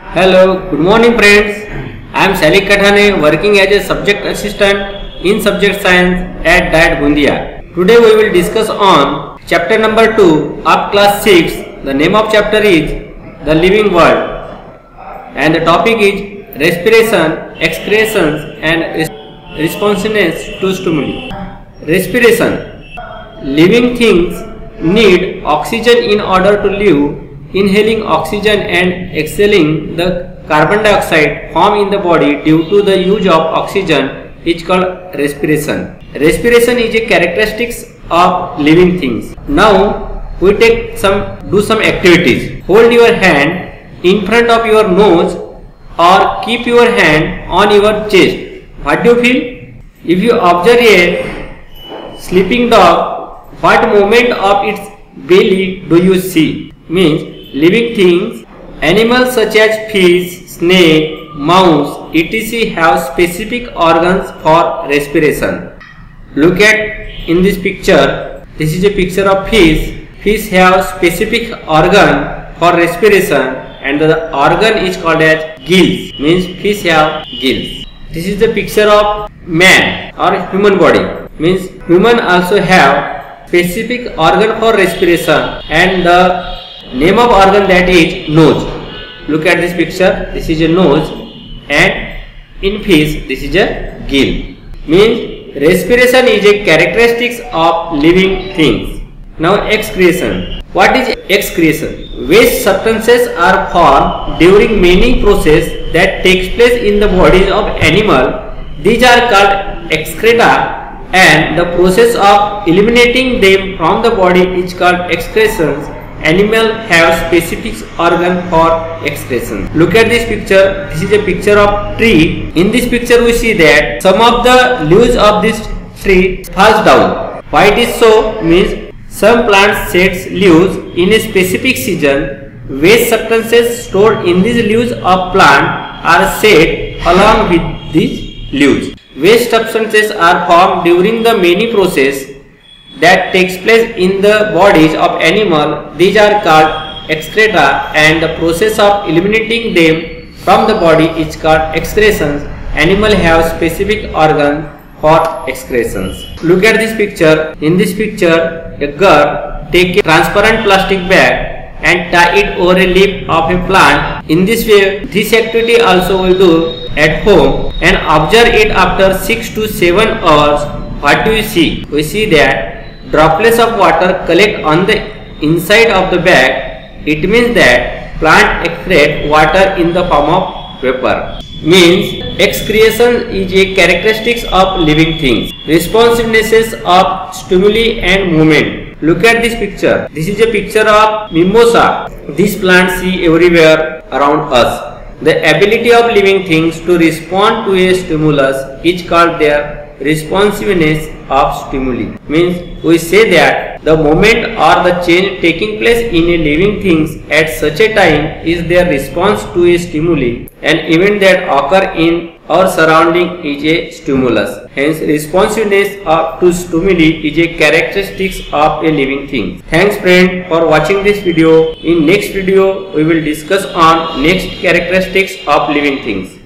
Hello, good morning friends. I am Shalik Kathane working as a subject assistant in subject science at DIET Gundia. Today we will discuss on chapter number 2 of class 6. The name of chapter is The Living World and the topic is respiration, excretions and responsiveness to stimuli. Respiration. Living things need oxygen in order to live. Inhaling oxygen and exhaling the carbon dioxide formed in the body due to the use of oxygen is called respiration. Respiration is a characteristics of living things. Now we do some activities. Hold your hand in front of your nose or keep your hand on your chest. What do you feel? If you observe a sleeping dog, what movement of its belly do you see? Means living things, animals such as fish, snake, mouse, etc. have specific organs for respiration. Look at in this picture. This is a picture of fish. Fish have specific organ for respiration and the organ is called as gills. Means fish have gills. This is the picture of man or human body. Means human also have specific organ for respiration and the name of organ that is nose. Look at this picture. This is a nose and in fish this is a gill. Means respiration is a characteristics of living things. Now excretion. What is excretion? Waste substances are formed during many processes that takes place in the bodies of animal. These are called excreta and the process of eliminating them from the body is called excretions. Animals have specific organ for excretion. Look at this picture. This is a picture of tree. In this picture we see that some of the leaves of this tree falls down. Why it is so? Means some plants sheds leaves in a specific season. Waste substances stored in these leaves of plant are shed along with these leaves. Waste substances are formed during the many process that takes place in the bodies of animal. These are called excreta and the process of eliminating them from the body is called excretions. Animals have specific organs for excretions. Look at this picture. In this picture, a girl take a transparent plastic bag and tie it over a leaf of a plant. In this way, this activity also will do at home and observe it after 6 to 7 hours. What do you see? We see that droplets of water collect on the inside of the bag. It means that plant excrete water in the form of vapor. Means excretion is a characteristics of living things. Responsiveness of stimuli and movement. Look at this picture. This is a picture of mimosa. This plant see everywhere around us. The ability of living things to respond to a stimulus is called their responsiveness of stimuli. Means we say that the moment or the change taking place in a living things at such a time is their response to a stimuli. An event that occur in our surrounding is a stimulus. Hence responsiveness to stimuli is a characteristics of a living thing. Thanks friend for watching this video. In next video we will discuss on next characteristics of living things.